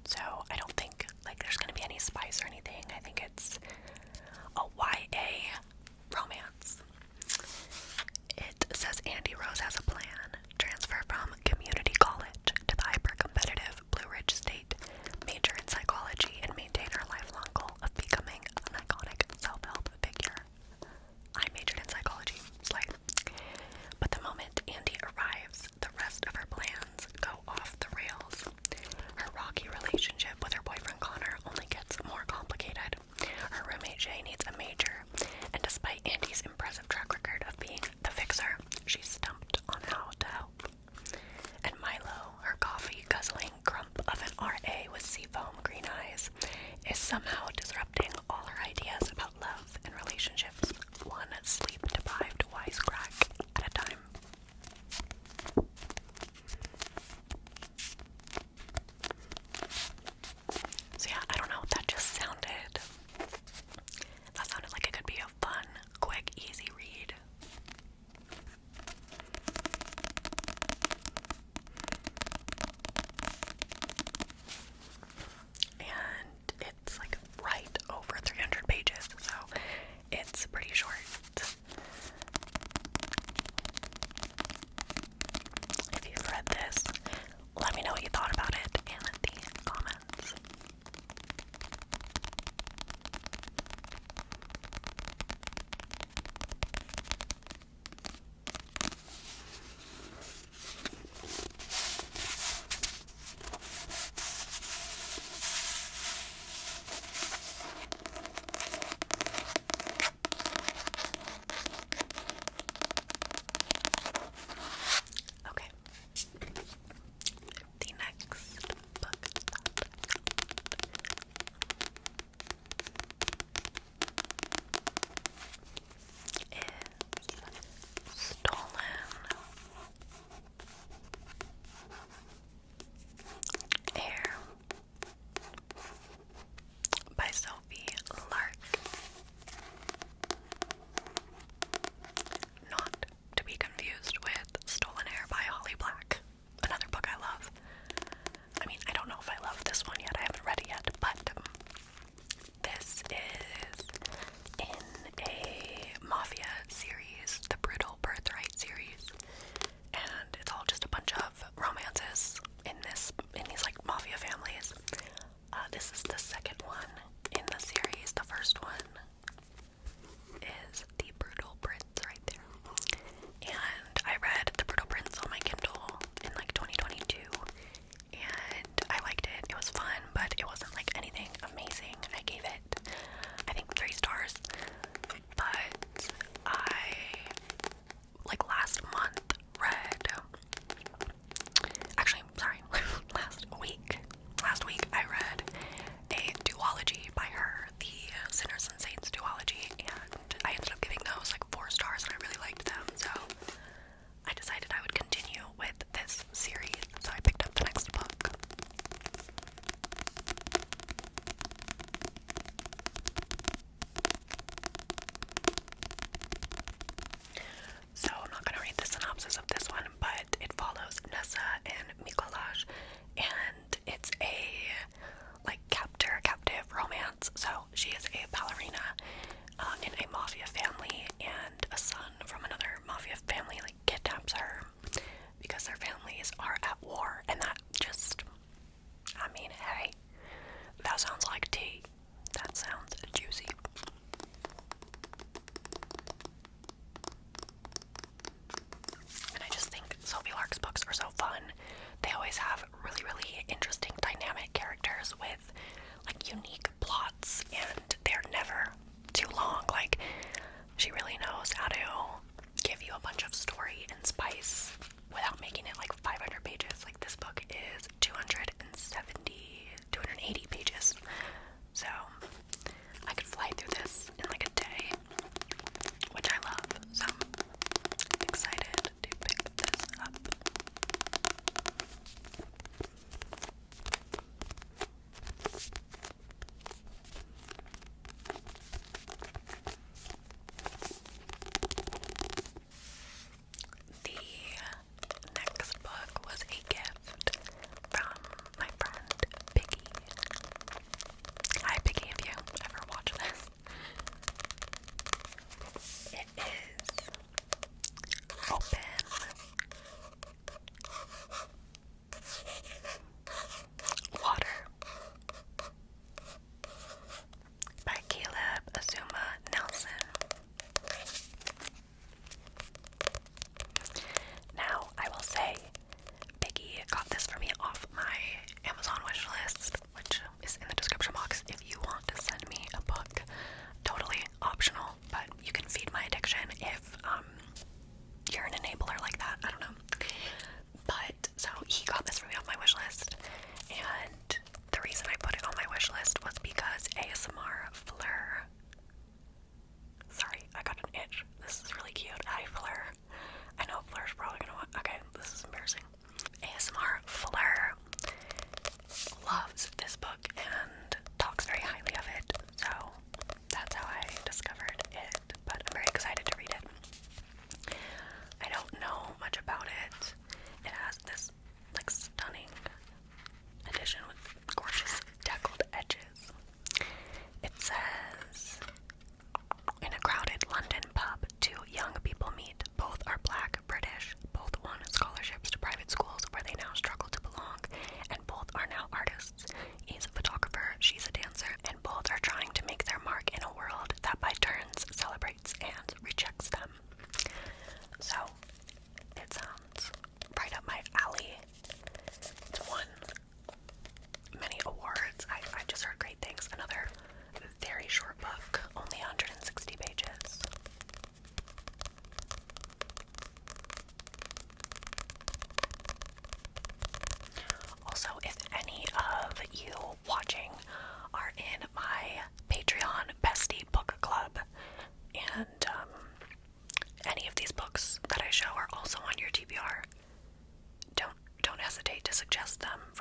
So I don't think like there's gonna be any spice or anything. I think it's a YA romance. It says Andy Rose has a plan. Transfer from community college to the hyper-competitive Blue Ridge State, major in psychology, and maintain her lifelong goal of becoming an iconic self-help figure. I majored in psychology. Slay. But the moment Andy arrives, the rest of her plans go off the rails. Her rocky relationship with her boyfriend Connor only gets more complicated. Her roommate Jay needs a major, and despite Andy's impressive track record of being the fixer, she's stumped on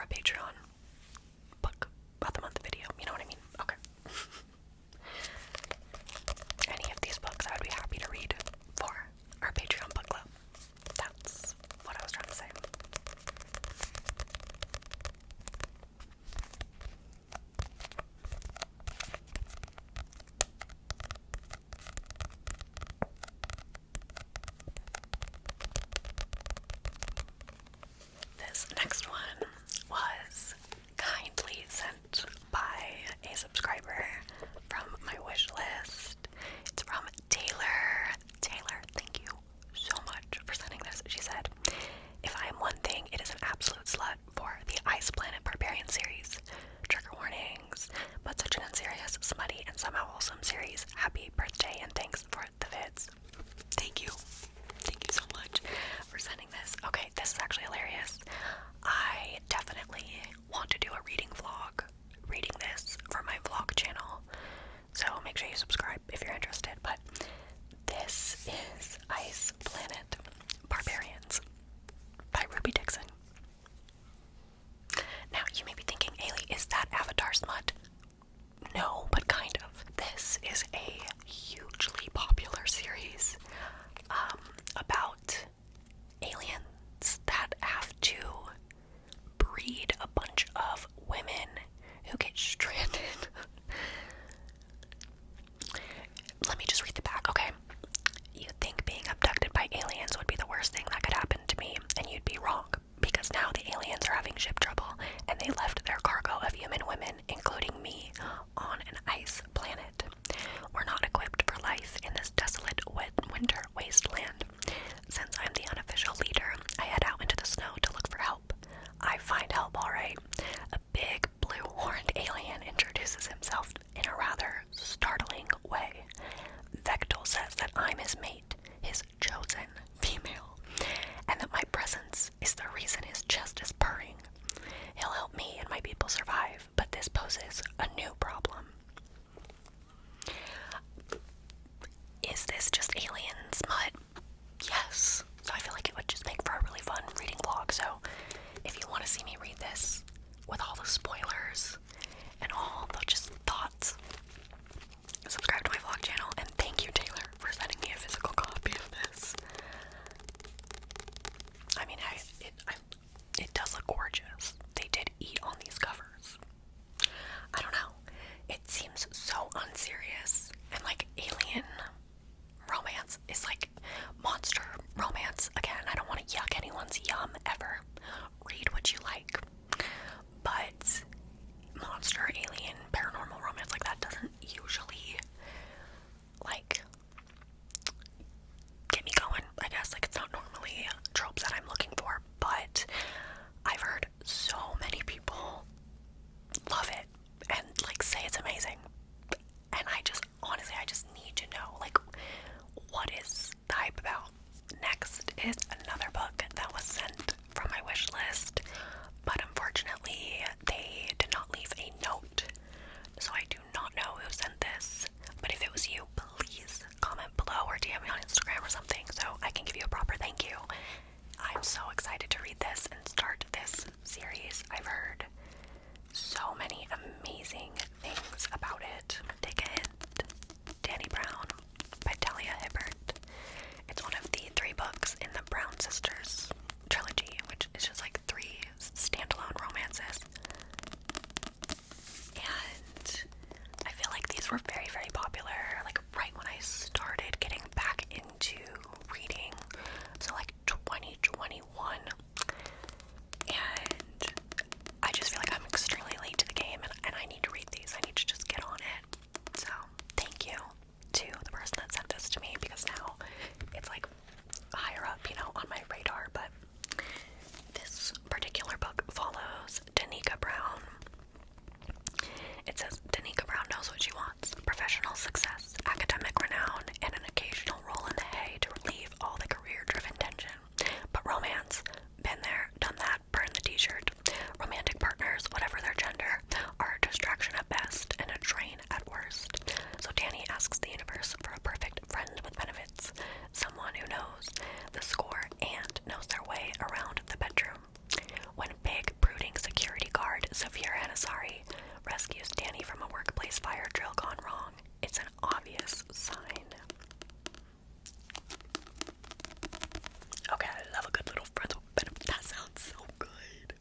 a Patreon book of the month video. You know what I mean? Okay. Any of these books I would be happy to read for our Patreon book club. That's what I was trying to say. This next one was kindly sent by a subscriber from my wish list. It's from Taylor. Taylor, thank you so much for sending this. She said, if I am one thing, it is an absolute slut for the Ice Planet Barbarian series. Trigger warnings, but such an unserious, smutty, and somehow wholesome series. Happy birthday and thanks for the vids. Thank you. Thank you so much for sending this. Okay, this is actually hilarious. I definitely want to do a reading vlog, reading this for my vlog channel. So make sure you subscribe if you're interested. But this is Ice Planet Barbarians by Ruby Dixon. Now you may be thinking, Haley, is that Avatar smut? No, but kind of. This is a hugely popular series about aliens that have to breed a bunch of women who get stranded. Let me just read the back, okay? You think being abducted by aliens would be the worst thing that could happen to me, and you'd be wrong, because now the aliens are having ship trouble, and they left their cargo of human women, including me, on an ice planet. We're not equipped for life in this desolate winter wasteland. Since I'm the unofficial leader, I head out into the snow to look for help. I find help, alright. A big blue-horned alien introduces himself in a rather startling way. Vectel says that I'm his mate, his chosen female, and that my presence is the reason his chest is purring. He'll help me and my people survive, but this poses a new problem. Is this just alien smut? Yes. So I feel like it would just make for a really fun reading vlog. So if you want to see me read this with all the spoilers and all the just thoughts, subscribe to my vlog channel, and thank you, Taylor, for sending me a physical copy of this. I mean, it does look gorgeous. They did eat on these covers. I don't know. It seems so unserious, and like alien romance is like monster romance. Again, I don't want to yuck anyone's yum ever. Read what you like. But monster, alien, paranormal romance like that doesn't usually like get me going, I guess. Like, it's not normally tropes that I'm looking for, but I've heard so many people love it and like say it's amazing. And I just honestly, I just need to know, like, what is the hype about? Next is another book that was sent from my wish list, but unfortunately they did not leave a note, so I do not know who sent this. But if it was you, please comment below or DM me on Instagram or something so I can give you a proper thank you. I'm so excited to read this and start this series. I've heard so many amazing things about it. Take a hint. Dani Brown by Talia Hibbert. It's one of the 3 books in the Brown Sisters trilogy, which is just like 3 standalone romances. And I feel like these were very, very popular, like right when I started getting back into reading, so like 2021. And I just feel like I'm extremely late to the game, and I need to read these. I need to just get on it. So thank you to the person that sent this to me, because now it's like higher up, you know, on my radar. But this particular book follows Danica Brown. It says Danica Brown knows what she wants. Saphir Anasari rescues Dani from a workplace fire drill gone wrong. It's an obvious sign. Okay, I love a good little friends with benefits. That sounds so good.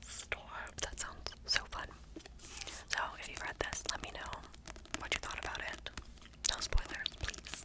Stop. That sounds so fun. So, if you've read this, let me know what you thought about it. No spoilers, please.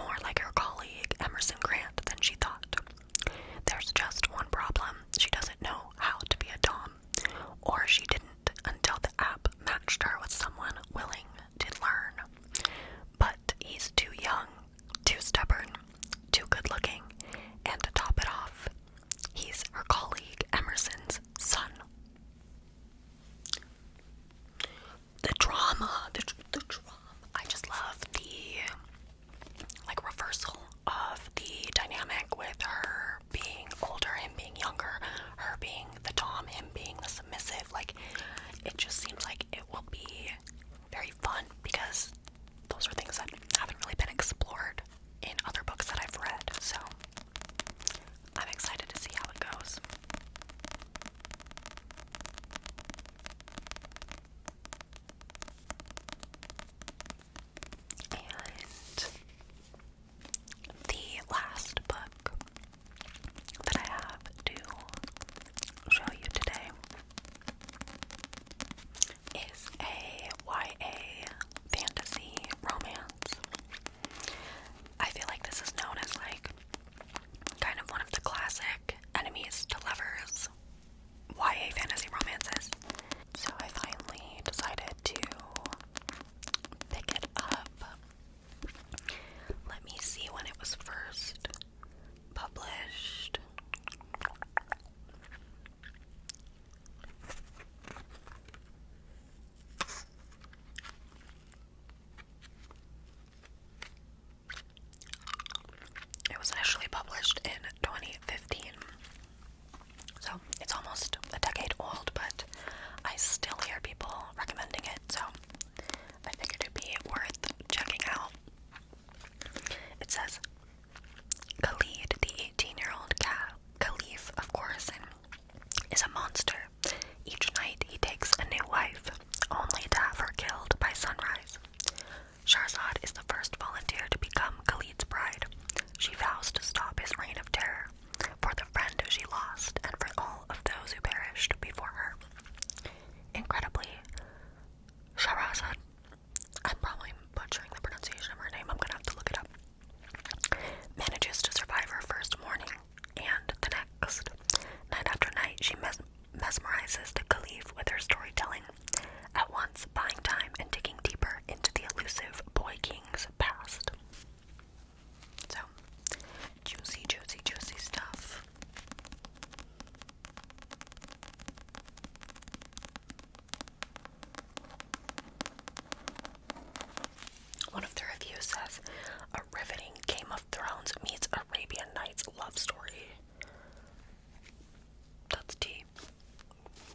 more like her colleague Emerson Grant than she thought. There's just one problem. She doesn't know how to be a dom, or she didn't until the app matched her with someone willing to learn. But he's too young, too stubborn, too good looking, and to top it off, he's her colleague Emerson's son. The drama. I just love the reversal of the dynamic with her being older, him being younger, her being the dom, him being the submissive. It just seems like it will be very fun because those are things that haven't really been explored in other books that I've read. So I'm excited to see how it goes. And the last book that I have to show you today is a YA fantasy romance. I feel like this is known as kind of one of the classic enemies to lovers YA fantasy romances. So I finally decided to pick it up. Let me see when it was first published. It was initially published in 2015. So it's almost a decade old, but I still hear people recommending it, so I figured it'd be worth checking out. It says, Khalid, the 18-year-old caliph of Khorasan, is a monster. Each night he takes a new wife, only to have her killed by sunrise. Shahrazad is the first volunteer to become Khalid's bride. She vows to stop his reign of terror, for the friend who she lost, and for all of those who perished before her. Incredibly, Shahrazad, I'm probably butchering the pronunciation of her name, I'm gonna have to look it up, manages to survive her first morning, and the next. Night after night, she mesmerizes the caliph with her storytelling, at once buying time and digging deeper into the elusive boy king's past. So, juicy, juicy, juicy stuff. One of the reviews says, a riveting Game of Thrones meets Arabian Nights love story. That's deep.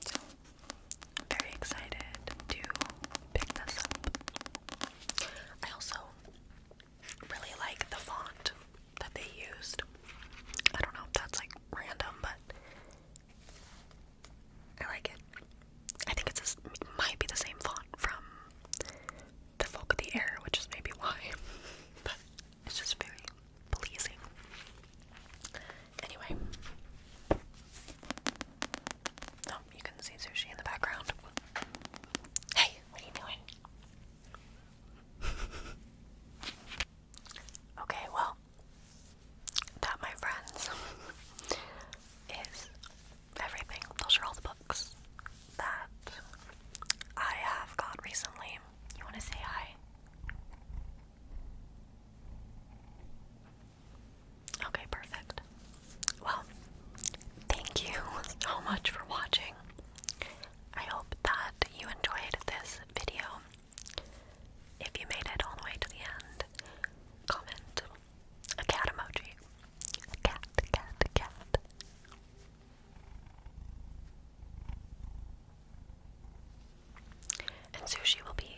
So, very excited to pick this up. I also really like the font that they used. I don't know if that's random, but I like it. I think it might be the same font from The Folk of the Air, which is maybe why, but it's just very pleasing. Anyway, oh, you can see sushi in the background. Hey, what are you doing? Okay, well, that, my friends, is everything. Those are all the books that I have got recently. You want to say hi? Okay, perfect. Well, thank you so much for watching. I hope that you enjoyed this video. If you made it all the way to the end, comment a cat emoji. A cat, a cat, a cat. And sushi will be